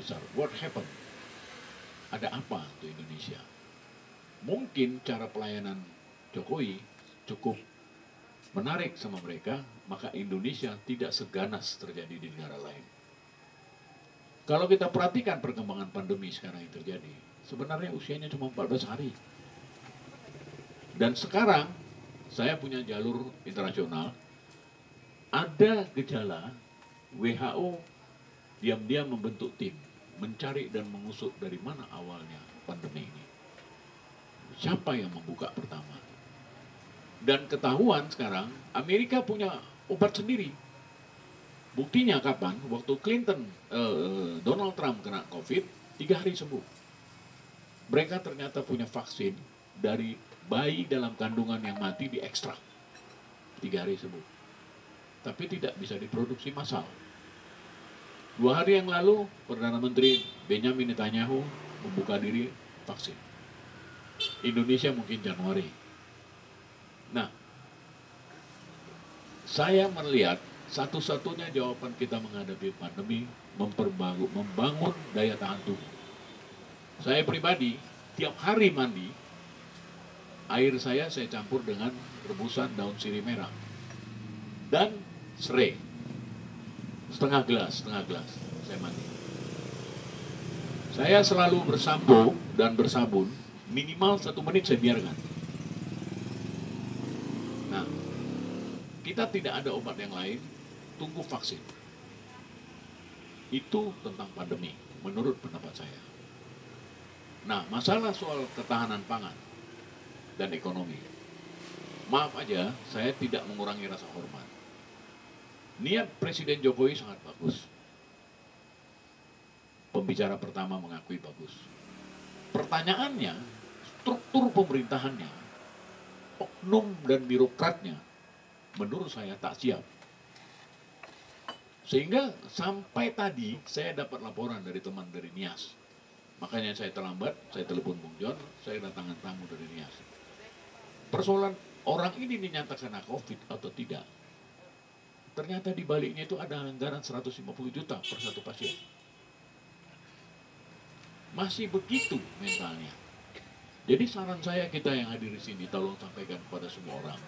besar. What happened? Ada apa untuk Indonesia? Mungkin cara pelayanan Jokowi cukup menarik sama mereka, maka Indonesia tidak seganas terjadi di negara lain. Kalau kita perhatikan perkembangan pandemi sekarang yang terjadi, sebenarnya usianya cuma 14 hari. Dan sekarang saya punya jalur internasional, ada gejala WHO diam-diam membentuk tim, mencari dan mengusut dari mana awalnya pandemi ini. Siapa yang membuka pertama? Dan ketahuan sekarang, Amerika punya obat sendiri. Buktinya kapan? Waktu Donald Trump kena COVID, 3 hari sembuh. Mereka ternyata punya vaksin dari bayi dalam kandungan yang mati diekstrak. 3 hari sembuh. Tapi tidak bisa diproduksi massal. 2 hari yang lalu, Perdana Menteri Benjamin Netanyahu membuka diri vaksin. Indonesia mungkin Januari. Nah, saya melihat satu-satunya jawaban kita menghadapi pandemi membangun daya tahan tubuh. Saya pribadi tiap hari mandi, air saya campur dengan rebusan daun sirih merah dan serai. Setengah gelas saya mandi. Saya selalu bersampo dan bersabun, minimal 1 menit saya biarkan. Nah, kita tidak ada obat yang lain, tunggu vaksin. Itu tentang pandemi, menurut pendapat saya. Nah, masalah soal ketahanan pangan dan ekonomi. Maaf aja, saya tidak mengurangi rasa hormat. Niat Presiden Jokowi sangat bagus. Pembicara pertama mengakui bagus. Pertanyaannya, struktur pemerintahannya, oknum dan birokratnya, menurut saya tak siap. Sehingga sampai tadi saya dapat laporan dari teman dari Nias. Makanya saya terlambat, saya telepon Bung John, saya datangkan tamu dari Nias. Persoalan orang ini dinyatakan kena COVID atau tidak. Ternyata di baliknya itu ada anggaran 150 juta per satu pasien. Masih begitu mentalnya. Jadi saran saya, kita yang hadir di sini, tolong sampaikan kepada semua orang.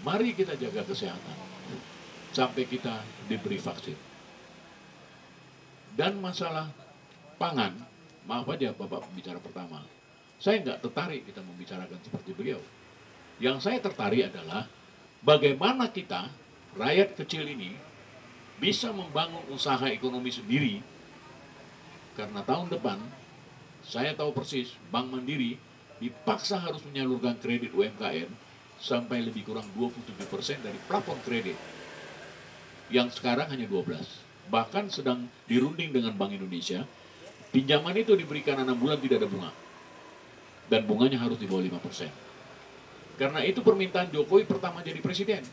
Mari kita jaga kesehatan sampai kita diberi vaksin. Dan masalah pangan, maaf aja Bapak pembicara pertama, saya nggak tertarik kita membicarakan seperti beliau. Yang saya tertarik adalah bagaimana kita, rakyat kecil ini, bisa membangun usaha ekonomi sendiri. Karena tahun depan, saya tahu persis, Bank Mandiri dipaksa harus menyalurkan kredit UMKM sampai lebih kurang 27% dari plafon kredit. Yang sekarang hanya 12. Bahkan sedang dirunding dengan Bank Indonesia, pinjaman itu diberikan 6 bulan tidak ada bunga. Dan bunganya harus di bawah 5%. Karena itu permintaan Jokowi pertama jadi presiden.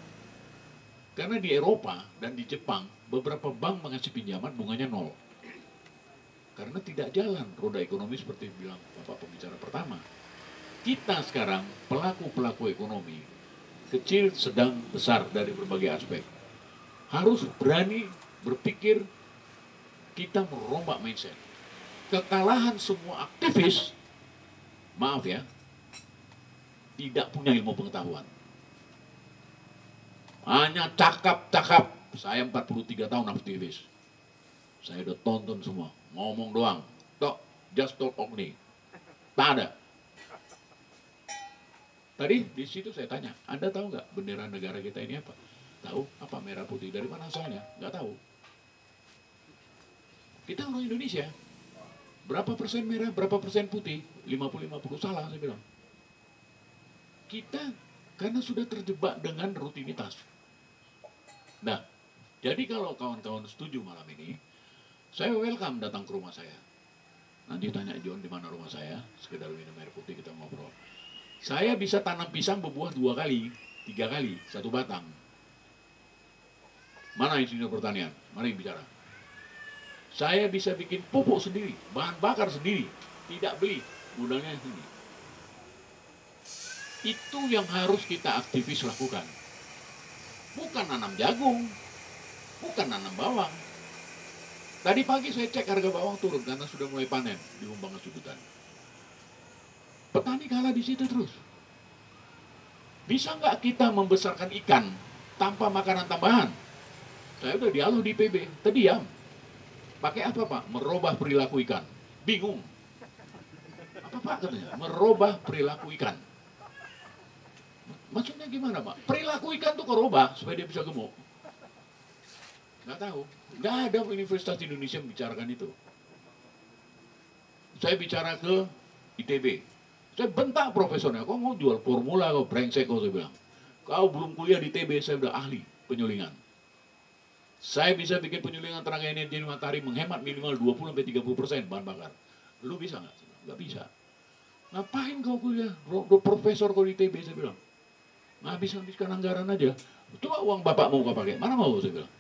Karena di Eropa dan di Jepang, beberapa bank mengasih pinjaman bunganya 0. Karena tidak jalan roda ekonomi seperti bilang Bapak pembicara pertama. Kita sekarang pelaku-pelaku ekonomi, kecil, sedang, besar dari berbagai aspek, harus berani berpikir kita merombak mindset. Kekalahan semua aktivis, maaf ya, tidak punya ilmu pengetahuan. Hanya cakap-cakap. Saya 43 tahun aktivis. Saya udah tonton semua. Ngomong doang. Just talk only. Tak ada. Tadi di situ saya tanya, Anda tahu nggak bendera negara kita ini apa? Tahu apa merah putih? Dari mana asalnya? Nggak tahu. Kita orang Indonesia. Berapa persen merah, berapa persen putih? 50-50, salah saya bilang. Kita karena sudah terjebak dengan rutinitas. Nah, jadi kalau kawan-kawan setuju malam ini, saya welcome datang ke rumah saya. Nanti tanya John di mana rumah saya, sekedar minum air putih, kita ngobrol. Saya bisa tanam pisang berbuah 2 kali, 3 kali, 1 batang. Mana insinyur pertanian? Mari bicara. Saya bisa bikin pupuk sendiri, bahan bakar sendiri, tidak beli, modalnya sendiri. Itu yang harus kita aktivis lakukan. Bukan nanam jagung, bukan nanam bawang. Tadi pagi saya cek harga bawang turun karena sudah mulai panen di Humbangan Sudutan. Petani kalah di situ terus. Bisa nggak kita membesarkan ikan tanpa makanan tambahan? Saya udah dialog di PB, terdiam. Pakai apa Pak? Merubah perilaku ikan. Bingung. Apa Pak katanya? Merubah perilaku ikan. Maksudnya gimana Pak? Perilaku ikan tuh kerubah supaya dia bisa gemuk. Nggak tahu. Nggak ada universitas di Indonesia yang membicarakan itu. Saya bicara ke ITB. Saya bentak profesornya, kau mau jual formula, kau brengsek, kau saya bilang. Kau belum kuliah di ITB, saya udah ahli penyulingan. Saya bisa bikin penyulingan tenaga energi di matahari menghemat minimal 20-30% bahan bakar. Lu bisa nggak? Nggak bisa. Ngapain kau kuliah? Profesor kau di ITB, saya bilang. Habiskan anggaran aja. Coba uang bapak mau kau pakai, mana mau, saya bilang.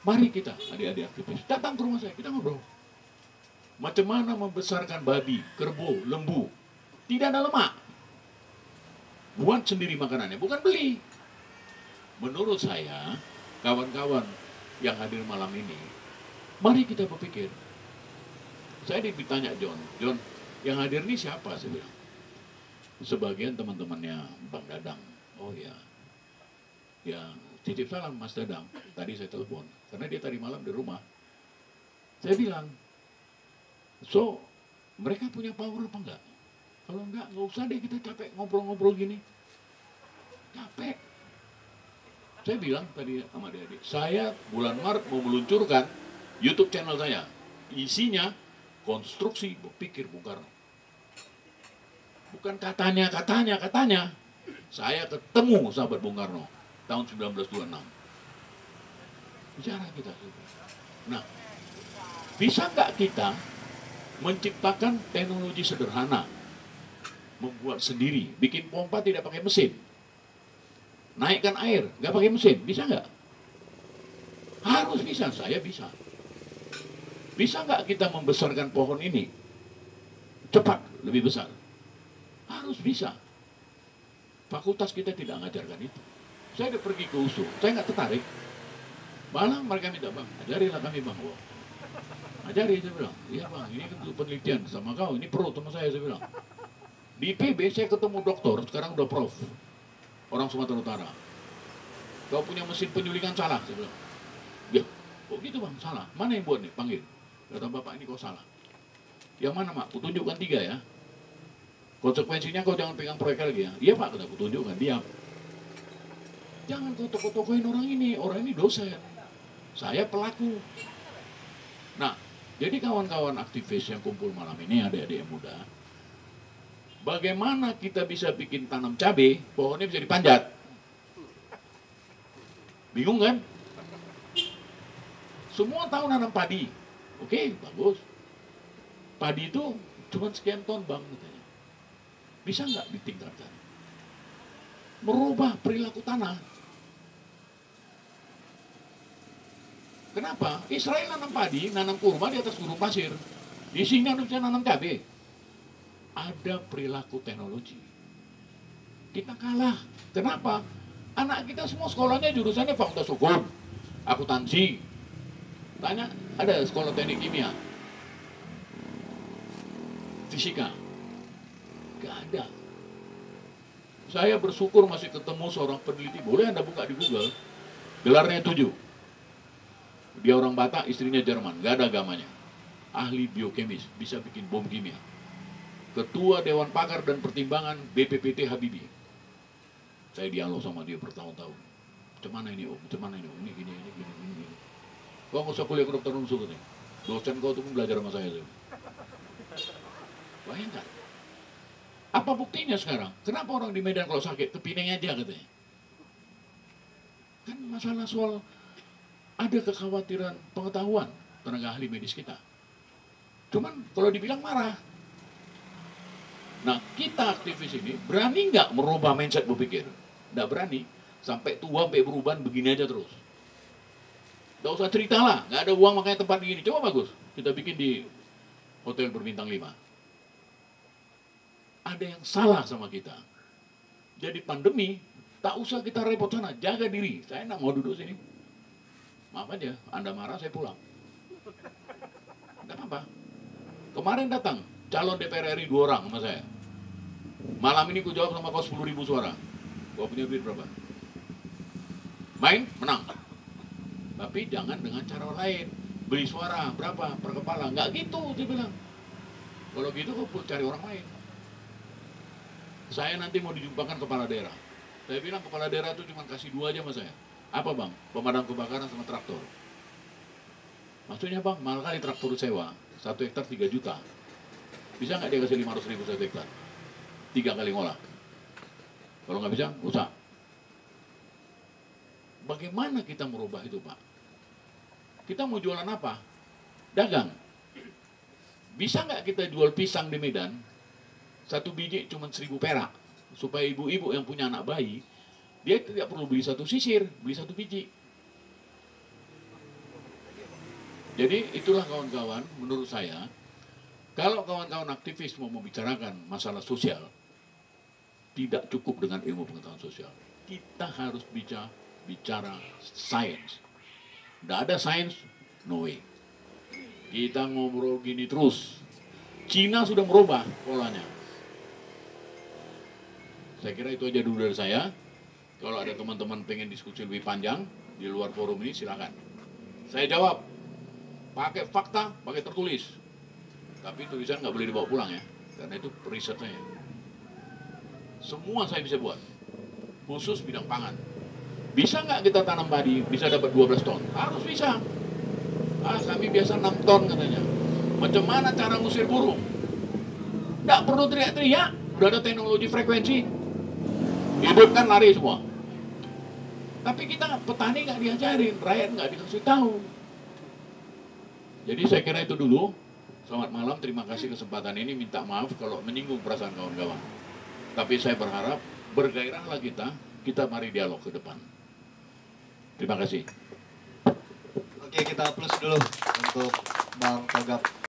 Mari kita, adik-adik aktivis, datang ke rumah saya, kita ngobrol. Macam mana membesarkan babi, kerbau, lembu. Tidak ada lemak. Buat sendiri makanannya, bukan beli. Menurut saya, kawan-kawan yang hadir malam ini, mari kita berpikir. Saya ditanya John, yang hadir ini siapa? Saya bilang. Sebagian teman-temannya Bang Dadang. Oh ya, ya titip salam Mas Dadang. Tadi saya telepon, karena dia tadi malam di rumah. Saya bilang, so mereka punya power apa enggak? Kalau enggak usah deh kita capek ngobrol-ngobrol gini. Capek. Saya bilang tadi sama adik-adik, saya bulan Maret mau meluncurkan YouTube channel saya. Isinya konstruksi berpikir Bung Karno. Bukan katanya. Saya ketemu sahabat Bung Karno tahun 1926. Bicara kita. Nah, bisa nggak kita menciptakan teknologi sederhana, membuat sendiri, bikin pompa tidak pakai mesin, naikkan air nggak pakai mesin, bisa nggak? Harus bisa, saya bisa. Bisa nggak kita membesarkan pohon ini cepat, lebih besar? Harus bisa. Fakultas kita tidak mengajarkan itu. Saya udah pergi ke USU, saya nggak tertarik. Malah mereka minta, Bang, ajarilah kami Bang. Wow. Ajari, saya bilang, iya Bang, ini kan penelitian sama kau, ini pro sama saya bilang. Di IPB saya ketemu dokter, sekarang udah prof, orang Sumatera Utara. Kau punya mesin penyulingan salah, saya bilang. Ya, kok gitu Bang, salah. Mana yang buat nih, panggil. Kata Bapak, ini kau salah. Yang mana Mak? Kutunjukkan 3 ya. Konsekuensinya kau jangan pegang proyek lagi ya. Iya Pak, kata kutunjukkan, diam. Jangan kau tokoh-tokohin orang ini dosen. Saya pelaku. Nah, jadi kawan-kawan aktivis yang kumpul malam ini, adik-adik yang muda, bagaimana kita bisa bikin tanam cabai, pohonnya bisa dipanjat? Bingung kan? Semua tahu nanam padi. Oke, bagus. Padi itu cuma sekian ton Bang, katanya. Bisa nggak ditingkatkan? Merubah perilaku tanah. Kenapa? Israel nanam padi, nanam kurma di atas gurun pasir. Di sini bisa nanam cabai. Ada perilaku teknologi. Kita kalah. Kenapa? Anak kita semua sekolahnya jurusannya fakultas hukum, akuntansi. Tanya, ada sekolah teknik kimia, fisika. Gak ada. Saya bersyukur masih ketemu seorang peneliti. Boleh Anda buka di Google. Gelarnya 7. Dia orang Batak, istrinya Jerman. Gak ada agamanya. Ahli biokemis, bisa bikin bom kimia. Ketua Dewan Pakar dan Pertimbangan BPPT Habibie. Saya dialog sama dia bertahun-tahun. Macam mana ini Om? Macam mana ini Om? Ini gini. Kau nggak usah kuliah kedokteran unsur katanya. Dosen kau tuh pun belajar sama saya. Bayangkan. Apa buktinya sekarang? Kenapa orang di Medan kalau sakit ke Pineng aja katanya? Kan masalah soal ada kekhawatiran pengetahuan tenaga ahli medis kita. Cuman kalau dibilang marah. Nah, kita aktivis ini berani nggak merubah mindset berpikir? Nggak berani. Sampai tua, sampai berubah begini aja terus. Nggak usah cerita lah, nggak ada uang makanya tempat begini. Coba bagus, kita bikin di hotel berbintang 5. Ada yang salah sama kita. Jadi pandemi, tak usah kita repot sana, jaga diri. Saya nggak mau duduk sini. Maaf aja, Anda marah saya pulang. Kenapa? Kemarin datang calon DPR RI 2 orang sama saya. Malam ini ku jawab sama kau 10.000 suara. Kau punya duit berapa? Main, menang. Tapi jangan dengan cara lain. Beli suara, berapa per kepala. Nggak gitu, dia bilang. Kalau gitu kau cari orang lain. Saya nanti mau dijumpakan kepala daerah. Saya bilang kepala daerah itu cuma kasih 2 aja sama saya. Apa bang? Pemadam kebakaran sama traktor. Maksudnya bang, mahal kali traktor sewa. 1 hektar 3 juta. Bisa nggak dia kasih 500.000 1 hektar? 3 kali ngolah. Kalau nggak bisa, usah. Bagaimana kita merubah itu Pak? Kita mau jualan apa? Dagang. Bisa nggak kita jual pisang di Medan? 1 biji cuma 1.000 perak. Supaya ibu-ibu yang punya anak bayi, dia tidak perlu beli 1 sisir, beli 1 biji. Jadi itulah kawan-kawan, menurut saya, kalau kawan-kawan aktivis mau membicarakan masalah sosial, tidak cukup dengan ilmu pengetahuan sosial. Kita harus bicara sains. Tidak ada sains, no way. Kita ngobrol gini terus. Cina sudah merubah polanya. Saya kira itu aja dulu dari saya. Kalau ada teman-teman pengen diskusi lebih panjang di luar forum ini, silakan. Saya jawab. Pakai fakta, pakai tertulis. Tapi tulisan nggak boleh dibawa pulang ya, karena itu riset saya. Semua saya bisa buat, khusus bidang pangan. Bisa nggak kita tanam padi, bisa dapat 12 ton? Harus bisa. Kami biasa 6 ton katanya. Macam mana cara ngusir burung? Nggak perlu teriak-teriak, udah ada teknologi frekuensi. Hidup kan lari semua. Tapi kita petani nggak diajarin, rakyat nggak dikasih tahu. Jadi saya kira itu dulu. Selamat malam, terima kasih kesempatan ini. Minta maaf kalau menyinggung perasaan kawan-kawan. Tapi saya berharap bergairahlah kita mari dialog ke depan. Terima kasih. Oke, kita plus dulu untuk Bang Togap.